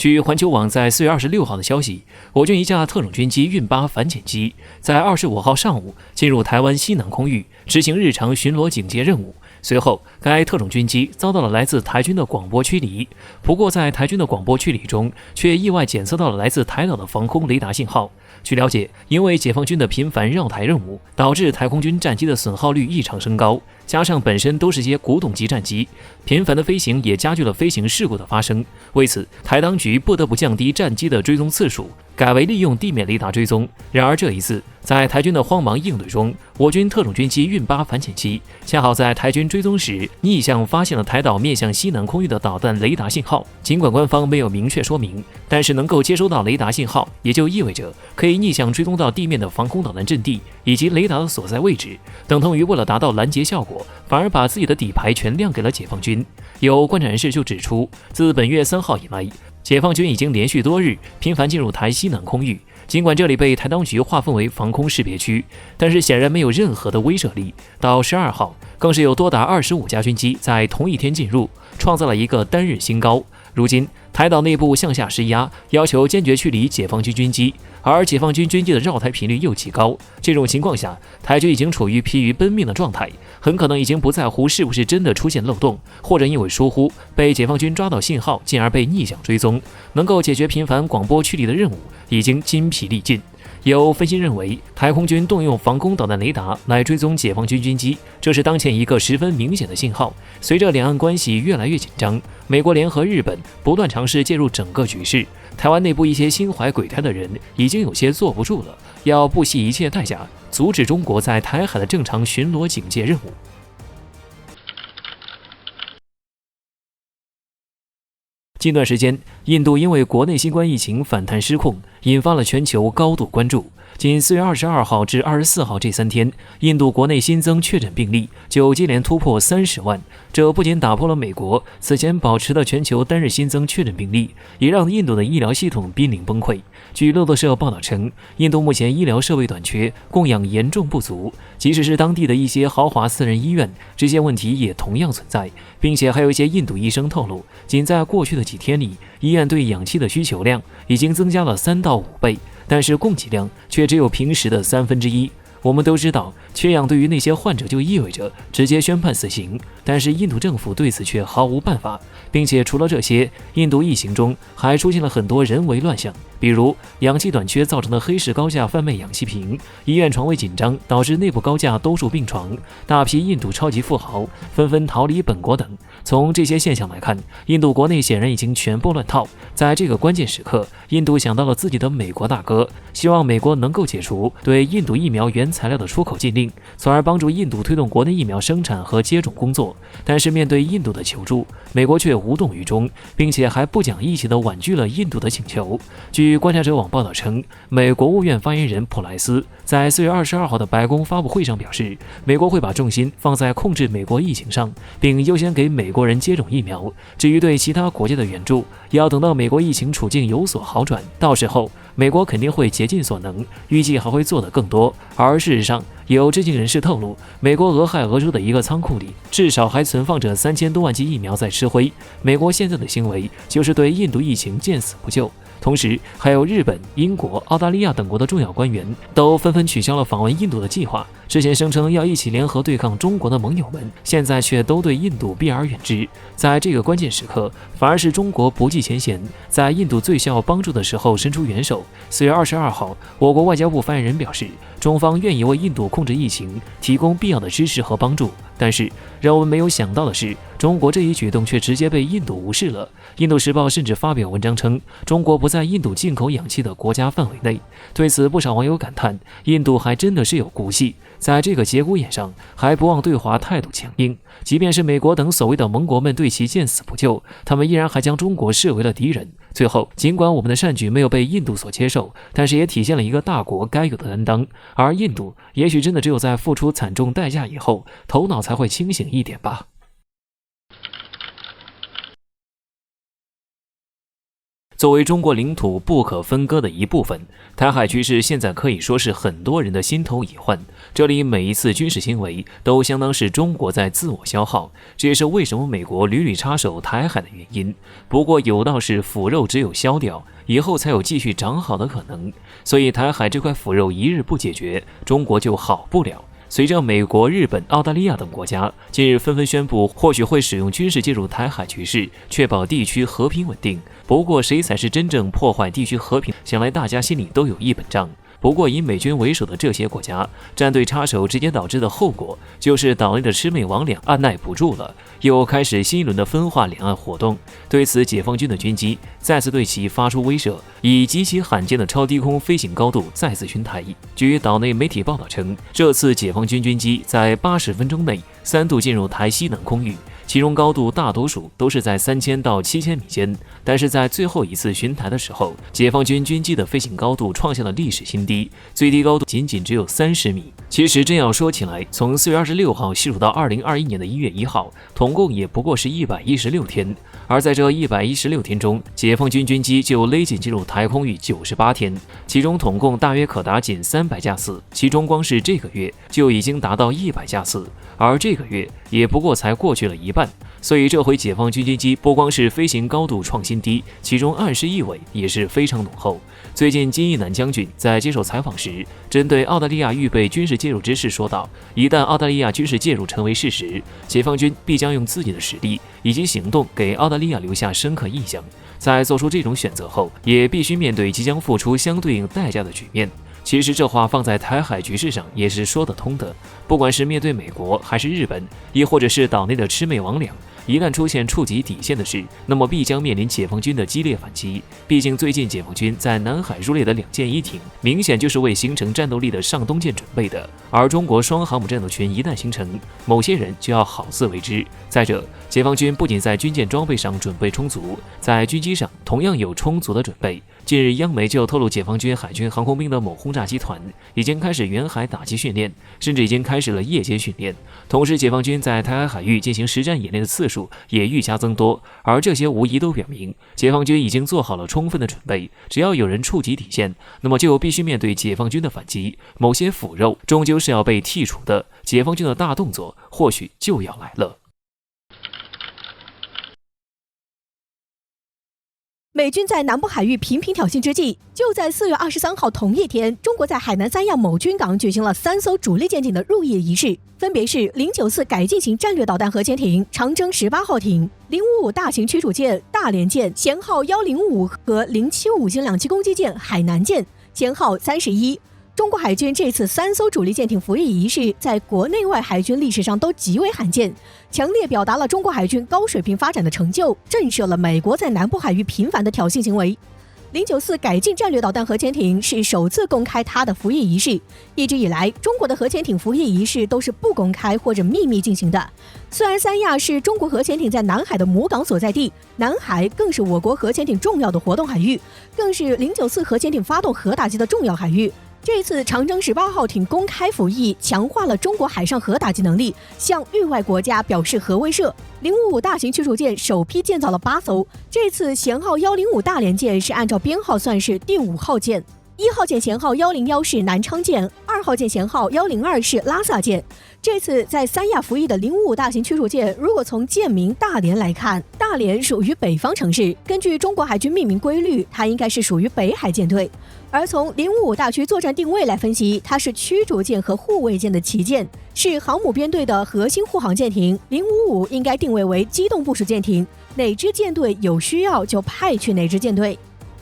据环球网在4月26号的消息，我军一架特种军机运8反潜机在25号上午进入台湾西南空域，执行日常巡逻警戒任务。随后，该特种军机遭到了来自台军的广播驱离。不过，在台军的广播驱离中，却意外检测到了来自台岛的防空雷达信号。据了解，因为解放军的频繁绕台任务，导致台空军战机的损耗率异常升高，加上本身都是些古董级战机，频繁的飞行也加剧了飞行事故的发生。为此，台当局不得不降低战机的追踪次数，改为利用地面雷达追踪。然而这一次，在台军的慌忙应对中，我军特种军机运8反潜机恰好在台军追踪时逆向发现了台岛面向西南空域的导弹雷达信号。尽管官方没有明确说明，但是能够接收到雷达信号，也就意味着可以逆向追踪到地面的防空导弹阵地以及雷达的所在位置，等同于为了达到拦截效果，反而把自己的底牌全亮给了解放军。有观察人士就指出，自本月3号以来，解放军已经连续多日频繁进入台西南空域，尽管这里被台当局划分为防空识别区，但是显然没有任何的威慑力。到12号，更是有多达25架军机在同一天进入，创造了一个单日新高。如今，台岛内部向下施压，要求坚决驱离解放军军机，而解放军军机的绕台频率又极高。这种情况下，台军已经处于疲于奔命的状态，很可能已经不在乎是不是真的出现漏洞，或者因为疏忽被解放军抓到信号，进而被逆向追踪，能够解决频繁广播驱离的任务已经筋疲力尽。有分析认为，台空军动用防空导弹雷达来追踪解放军军机，这是当前一个十分明显的信号。随着两岸关系越来越紧张，美国联合日本不断尝试介入整个局势，台湾内部一些心怀鬼胎的人已经有些坐不住了，要不惜一切代价阻止中国在台海的正常巡逻警戒任务。近段时间，印度因为国内新冠疫情反弹失控，引发了全球高度关注。仅4月22号至24号这3天，印度国内新增确诊病例就接连突破30万，这不仅打破了美国此前保持的全球单日新增确诊病例，也让印度的医疗系统濒临崩溃。据路透社报道称，印度目前医疗设备短缺，供氧严重不足，即使是当地的一些豪华私人医院，这些问题也同样存在，并且还有一些印度医生透露，仅在过去的几天里，医院对氧气的需求量已经增加了3到5倍，但是供给量却只有平时的1/3。我们都知道，缺氧对于那些患者就意味着直接宣判死刑，但是印度政府对此却毫无办法，并且除了这些，印度疫情中还出现了很多人为乱象，比如氧气短缺造成的黑市高价贩卖氧气瓶，医院床位紧张导致内部高价兜售病床，大批印度超级富豪纷纷逃离本国等。从这些现象来看，印度国内显然已经全部乱套。在这个关键时刻，印度想到了自己的美国大哥，希望美国能够解除对印度疫苗原材料的出口禁令，从而帮助印度推动国内疫苗生产和接种工作。但是面对印度的求助，美国却无动于衷，并且还不讲义气地婉拒了印度的请求。据观察者网报道称，美国务院发言人普莱斯在4月22号的白宫发布会上表示，美国会把重心放在控制美国疫情上，并优先给美国人接种疫苗。至于对其他国家的援助，要等到美国疫情处境有所好转，到时候美国肯定会竭尽所能，预计还会做得更多。而事实上，有知情人士透露，美国俄亥俄州的一个仓库里至少还存放着3000多万剂疫苗在吃灰。美国现在的行为就是对印度疫情见死不救。同时，还有日本、英国、澳大利亚等国的重要官员都纷纷取消了访问印度的计划。之前声称要一起联合对抗中国的盟友们，现在却都对印度避而远之。在这个关键时刻，反而是中国不计前嫌，在印度最需要帮助的时候伸出援手。4月22号，我国外交部发言人表示，中方愿意为印度控制疫情提供必要的支持和帮助。但是让我们没有想到的是，中国这一举动却直接被印度无视了。印度时报甚至发表文章称，中国不在印度进口氧气的国家范围内。对此，不少网友感叹，印度还真的是有骨气，在这个节骨眼上还不忘对华态度强硬。即便是美国等所谓的盟国们对其见死不救，他们依然还将中国视为了敌人。最后，尽管我们的善举没有被印度所接受，但是也体现了一个大国该有的担当。而印度也许真的只有在付出惨重代价以后，头脑才会清醒一点吧。作为中国领土不可分割的一部分，台海局势现在可以说是很多人的心头隐患。这里每一次军事行为都相当是中国在自我消耗，这也是为什么美国屡屡插手台海的原因。不过有道是腐肉只有消掉，以后才有继续长好的可能。所以台海这块腐肉一日不解决，中国就好不了。随着美国、日本、澳大利亚等国家近日纷纷宣布，或许会使用军事介入台海局势，确保地区和平稳定。不过，谁才是真正破坏地区和平？想来大家心里都有一本账。不过，以美军为首的这些国家战队插手，直接导致的后果就是岛内的魑魅魍魉按耐不住了，又开始新一轮的分化两岸活动。对此，解放军的军机再次对其发出威慑，以极其罕见的超低空飞行高度再次巡台。据岛内媒体报道称，这次解放军军机在80分钟内3度进入台西南空域，其中高度大多数都是在3000到7000米间。但是在最后一次巡台的时候，解放军军机的飞行高度创下了历史新低，最低高度仅仅只有30米。其实真要说起来，从4月26号细数到2021年的1月1号，总共也不过是116天。而在这116天中，解放军军机就勒紧进入台空域98天，其中总共大约可达近300架次，其中光是这个月就已经达到100架次，而这个月也不过才过去了一半。所以这回解放军军机不光是飞行高度创新低，其中暗示意味也是非常浓厚。最近金一南将军在接受采访时，针对澳大利亚预备军事介入之事说道，一旦澳大利亚军事介入成为事实，解放军必将用自己的实力以及行动给澳大利亚留下深刻印象。在做出这种选择后，也必须面对即将付出相对应代价的局面。其实这话放在台海局势上也是说得通的，不管是面对美国还是日本，亦或者是岛内的魑魅魍魉，一旦出现触及底线的事，那么必将面临解放军的激烈反击。毕竟最近解放军在南海入列的2舰一艇，明显就是为形成战斗力的上东舰准备的。而中国双航母战斗群一旦形成，某些人就要好自为之。再者，解放军不仅在军舰装备上准备充足，在军机上同样有充足的准备。近日，央媒就透露，解放军海军航空兵的某轰炸机团已经开始远海打击训练，甚至已经开始了夜间训练。同时，解放军在台海海域进行实战演练的次数也愈加增多，而这些无疑都表明，解放军已经做好了充分的准备。只要有人触及底线，那么就必须面对解放军的反击。某些腐肉终究是要被剔除的，解放军的大动作或许就要来了。美军在南部海域频频挑衅之际，就在4月23号同一天，中国在海南三亚某军港举行了3艘主力舰艇的入役仪式，分别是094改进型战略导弹核潜艇长征18号艇、055大型驱逐舰大连舰舷号105和075型两栖攻击舰海南舰舷号31。中国海军这次3艘主力舰艇服役仪式，在国内外海军历史上都极为罕见，强烈表达了中国海军高水平发展的成就，震慑了美国在南部海域频繁的挑衅行为。094改进战略导弹核潜艇是首次公开它的服役仪式，一直以来，中国的核潜艇服役仪式都是不公开或者秘密进行的。虽然三亚是中国核潜艇在南海的母港所在地，南海更是我国核潜艇重要的活动海域，更是094核潜艇发动核打击的重要海域。这次长征18号艇公开服役，强化了中国海上核打击能力，向域外国家表示核威慑。055大型驱逐舰首批建造了8艘，这次舷号105大连舰是按照编号算是第5号舰，1号舰舷号101是南昌舰，2号舰舷号102是拉萨舰。这次在三亚服役的055大型驱逐舰，如果从舰名大连来看，大连属于北方城市，根据中国海军命名规律，它应该是属于北海舰队。而从055大区作战定位来分析，它是驱逐舰和护卫舰的旗舰，是航母编队的核心护航舰艇。055应该定位为机动部署舰艇，哪支舰队有需要就派去哪支舰队。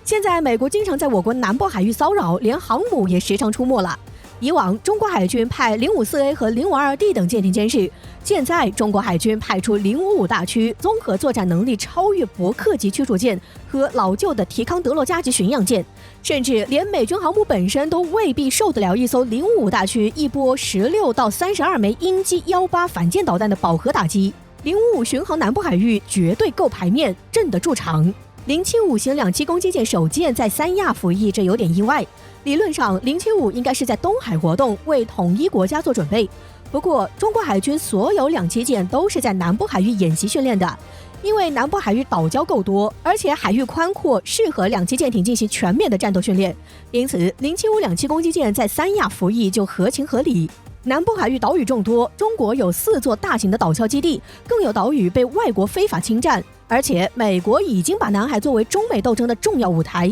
现在美国经常在我国南部海域骚扰，连航母也时常出没了。以往中国海军派054A 和052D 等舰艇监视，现在中国海军派出055大区，综合作战能力超越伯克级驱逐舰和老旧的提康德罗加级巡洋舰，甚至连美军航母本身都未必受得了一艘055大区一波16到32枚鹰击18反舰导弹的饱和打击。055巡航南部海域绝对够牌面，镇得住场。075型两栖攻击舰首舰在三亚服役，这有点意外。理论上075应该是在东海活动，为统一国家做准备。不过中国海军所有两栖舰都是在南部海域演习训练的，因为南部海域岛礁够多，而且海域宽阔，适合两栖舰艇进行全面的战斗训练，因此075两栖攻击舰在三亚服役就合情合理。南部海域岛屿众多，中国有4座大型的岛礁基地，更有岛屿被外国非法侵占，而且美国已经把南海作为中美斗争的重要舞台。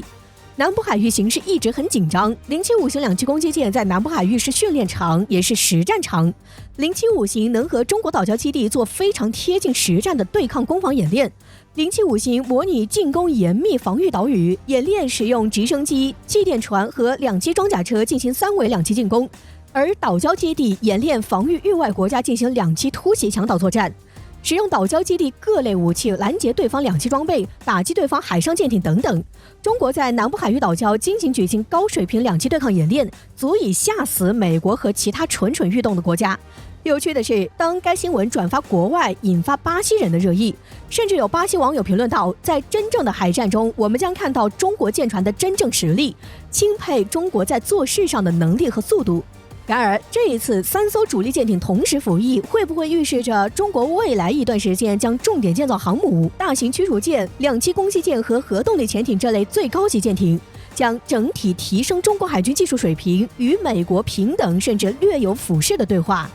南部海域形势一直很紧张，075型两栖攻击舰在南部海域是训练场，也是实战场。075型能和中国岛礁基地做非常贴近实战的对抗攻防演练。075型模拟进攻严密防御岛屿，演练使用直升机、气垫船和两栖装甲车进行3维两栖进攻。而岛礁基地演练防御域外国家进行两栖突袭强岛作战，使用岛礁基地各类武器拦截对方两栖装备，打击对方海上舰艇等等。中国在南部海域岛礁进行举行高水平两栖对抗演练，足以吓死美国和其他蠢蠢欲动的国家。有趣的是，当该新闻转发国外，引发巴西人的热议，甚至有巴西网友评论道，在真正的海战中，我们将看到中国舰船的真正实力，钦佩中国在做事上的能力和速度。然而，这一次3艘主力舰艇同时服役，会不会预示着中国未来一段时间将重点建造航母、大型驱逐舰、两栖攻击舰和核动力潜艇这类最高级舰艇，将整体提升中国海军技术水平，与美国平等甚至略有俯视的对话？